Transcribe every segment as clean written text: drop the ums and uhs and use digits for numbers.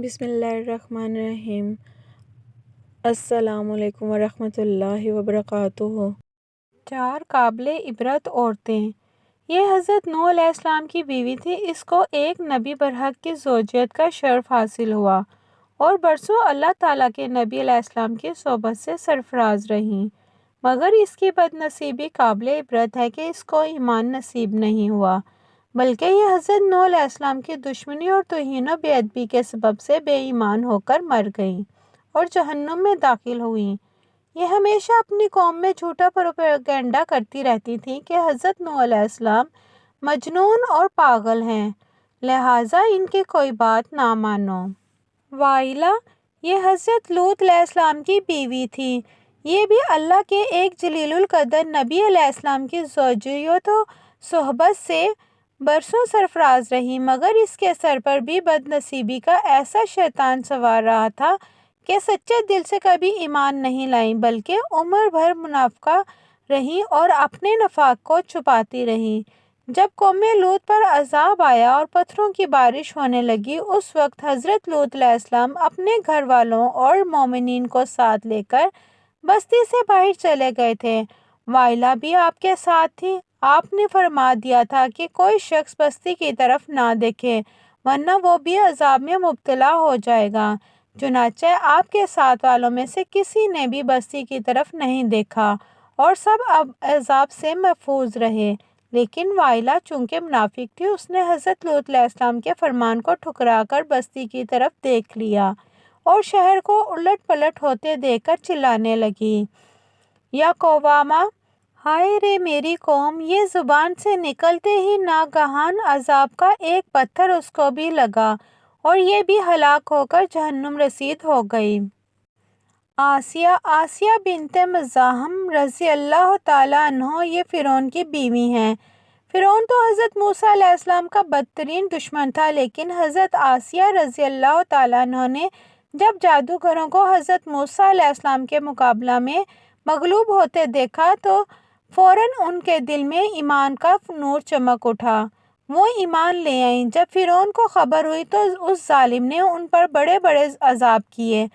بسم اللہ الرحمن الرحیم۔ السلام علیکم ورحمۃ اللہ وبرکاتہ۔ 4 قابل عبرت عورتیں۔ یہ حضرت نوح علیہ السلام کی بیوی تھی۔ اس کو ایک نبی برحق کی زوجیت کا شرف حاصل ہوا اور برسوں اللہ تعالیٰ کے نبی علیہ السلام کی صحبت سے سرفراز رہیں، مگر اس کی بد نصیبی قابل عبرت ہے کہ اس کو ایمان نصیب نہیں ہوا، بلکہ یہ حضرت نوح علیہ السلام کی دشمنی اور توہین و بے ادبی کے سبب سے بے ایمان ہو کر مر گئیں اور جہنم میں داخل ہوئیں۔ یہ ہمیشہ اپنی قوم میں جھوٹا پروپیگنڈا کرتی رہتی تھیں کہ حضرت نوح علیہ السلام مجنون اور پاگل ہیں، لہٰذا ان کی کوئی بات نہ مانو۔ وائلہ، یہ حضرت لوط علیہ السلام کی بیوی تھی۔ یہ بھی اللہ کے ایک جلیل القدر نبی علیہ السلام کی زوجیت و صحبت سے برسوں سرفراز رہی، مگر اس کے سر پر بھی بد نصیبی کا ایسا شیطان سوار رہا تھا کہ سچے دل سے کبھی ایمان نہیں لائیں، بلکہ عمر بھر منافقہ رہیں اور اپنے نفاق کو چھپاتی رہیں۔ جب قوم لوط پر عذاب آیا اور پتھروں کی بارش ہونے لگی، اس وقت حضرت لوط علیہ السلام اپنے گھر والوں اور مومنین کو ساتھ لے کر بستی سے باہر چلے گئے تھے۔ وائلہ بھی آپ کے ساتھ تھی۔ آپ نے فرما دیا تھا کہ کوئی شخص بستی کی طرف نہ دیکھے، ورنہ وہ بھی عذاب میں مبتلا ہو جائے گا۔ چنانچہ آپ کے ساتھ والوں میں سے کسی نے بھی بستی کی طرف نہیں دیکھا اور سب عذاب سے محفوظ رہے، لیکن وائلہ چونکہ منافق تھی، اس نے حضرت لوط علیہ السلام کے فرمان کو ٹھکرا کر بستی کی طرف دیکھ لیا اور شہر کو الٹ پلٹ ہوتے دیکھ کر چلانے لگی، یا قوماں، ہائے رے میری قوم! یہ زبان سے نکلتے ہی ناگہان عذاب کا ایک پتھر اس کو بھی لگا اور یہ بھی ہلاک ہو کر جہنم رسید ہو گئی۔ آسیہ بنت مزاحم رضی اللہ تعالیٰ عنہ یہ فرعون کی بیوی ہیں۔ فرعون تو حضرت موسیٰ علیہ السلام کا بدترین دشمن تھا، لیکن حضرت آسیہ رضی اللہ تعالیٰ عنہ نے جب جادوگروں کو حضرت موسیٰ علیہ السلام کے مقابلہ میں مغلوب ہوتے دیکھا تو فوراً ان کے دل میں ایمان کا نور چمک اٹھا۔ وہ ایمان لے آئیں۔ جب فرعون کو خبر ہوئی تو اس ظالم نے ان پر بڑے بڑے عذاب کیے،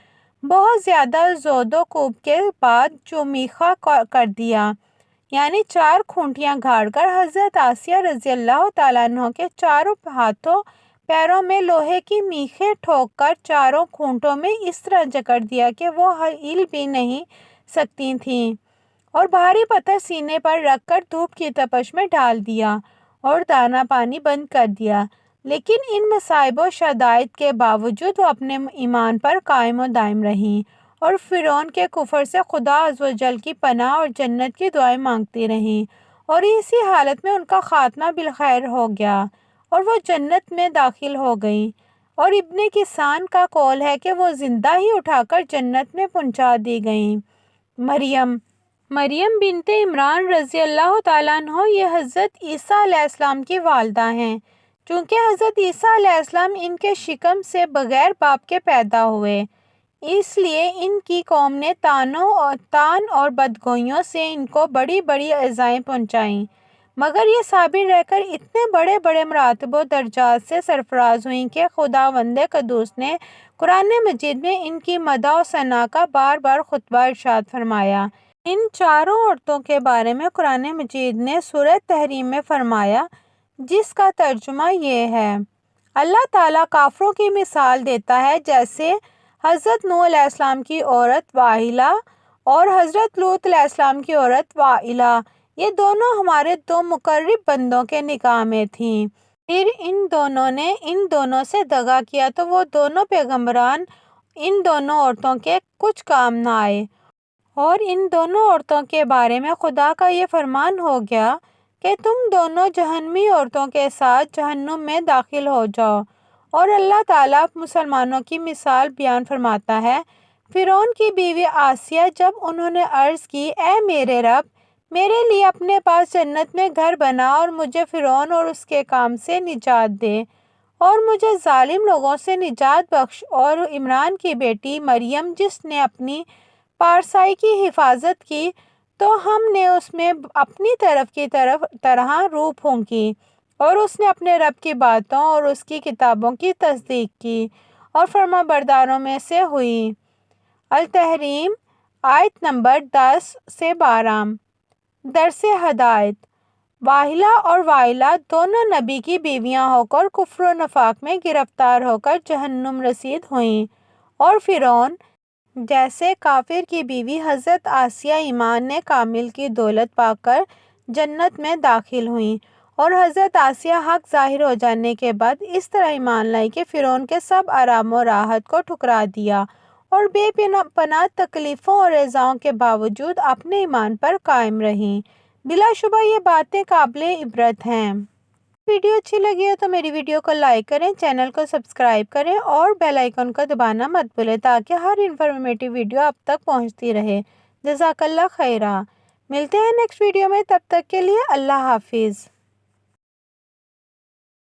بہت زیادہ زود و کوب کے بعد چومیخا کر دیا، یعنی 4 کھونٹیاں گاڑ کر حضرت آسیہ رضی اللہ تعالیٰ عنہ کے چاروں ہاتھوں پیروں میں لوہے کی میخیں ٹھوک کر چاروں کھونٹوں میں اس طرح جکڑ دیا کہ وہ ہل بھی نہیں سکتی تھیں، اور بھاری پتھر سینے پر رکھ کر دھوپ کی تپش میں ڈال دیا اور دانا پانی بند کر دیا۔ لیکن ان مصائب و شدائد کے باوجود وہ اپنے ایمان پر قائم و دائم رہیں اور فرعون کے کفر سے خدا عزوجل کی پناہ اور جنت کی دعائیں مانگتی رہیں، اور اسی حالت میں ان کا خاتمہ بالخیر ہو گیا اور وہ جنت میں داخل ہو گئیں، اور ابن کثان کا قول ہے کہ وہ زندہ ہی اٹھا کر جنت میں پہنچا دی گئیں۔ مریم بنت عمران رضی اللہ تعالیٰ عنہ یہ حضرت عیسیٰ علیہ السلام کی والدہ ہیں۔ چونکہ حضرت عیسیٰ علیہ السلام ان کے شکم سے بغیر باپ کے پیدا ہوئے، اس لیے ان کی قوم نے تان اور بدگوئیوں سے ان کو بڑی بڑی ایذائیں پہنچائیں، مگر یہ صابر رہ کر اتنے بڑے بڑے مراتب و درجات سے سرفراز ہوئیں کہ خداوند قدوس نے قرآن مجید میں ان کی مدح و ثنا کا بار بار خطبہ ارشاد فرمایا۔ ان چاروں عورتوں کے بارے میں قرآن مجید نے سورہ تحریم میں فرمایا، جس کا ترجمہ یہ ہے: اللہ تعالیٰ کافروں کی مثال دیتا ہے جیسے حضرت نوح علیہ السلام کی عورت وائلہ اور حضرت لوط علیہ السلام کی عورت وائلہ، یہ دونوں ہمارے 2 مقرب بندوں کے نکاح میں تھیں۔ پھر ان دونوں نے ان دونوں سے دغا کیا تو وہ دونوں پیغمبران ان دونوں عورتوں کے کچھ کام نہ آئے، اور ان دونوں عورتوں کے بارے میں خدا کا یہ فرمان ہو گیا کہ تم دونوں جہنمی عورتوں کے ساتھ جہنم میں داخل ہو جاؤ۔ اور اللہ تعالیٰ مسلمانوں کی مثال بیان فرماتا ہے: فرعون کی بیوی آسیہ جب انہوں نے عرض کی، اے میرے رب، میرے لیے اپنے پاس جنت میں گھر بنا اور مجھے فرعون اور اس کے کام سے نجات دے اور مجھے ظالم لوگوں سے نجات بخش، اور عمران کی بیٹی مریم جس نے اپنی پارسائی کی حفاظت کی تو ہم نے اس میں اپنی طرف کی طرح روح پھونکی، اور اس نے اپنے رب کی باتوں اور اس کی کتابوں کی تصدیق کی، اور فرما برداروں میں سے ہوئی۔ التحریم آیت نمبر 10 سے 12۔ درس ہدایت: واحلہ اور وائلہ دونوں نبی کی بیویاں ہو کر کفر و نفاق میں گرفتار ہو کر جہنم رسید ہوئیں، اور فرعون جیسے کافر کی بیوی حضرت آسیہ ایمان کامل کی دولت پا کر جنت میں داخل ہوئیں، اور حضرت آسیہ حق ظاہر ہو جانے کے بعد اس طرح ایمان لائی کہ فرعون کے سب آرام و راحت کو ٹھکرا دیا، اور بے پناہ تکلیفوں اور ایذاؤں کے باوجود اپنے ایمان پر قائم رہیں۔ بلا شبہ یہ باتیں قابل عبرت ہیں۔ ویڈیو اچھی لگی ہو تو میری ویڈیو کو لائک کریں، چینل کو سبسکرائب کریں اور بیل آئیکن کو دبانا مت بھولیں تاکہ ہر انفارمیٹیو ویڈیو آپ تک پہنچتی رہے۔ جزاک اللہ خیرہ۔ ملتے ہیں نیکسٹ ویڈیو میں، تب تک کے لیے اللہ حافظ۔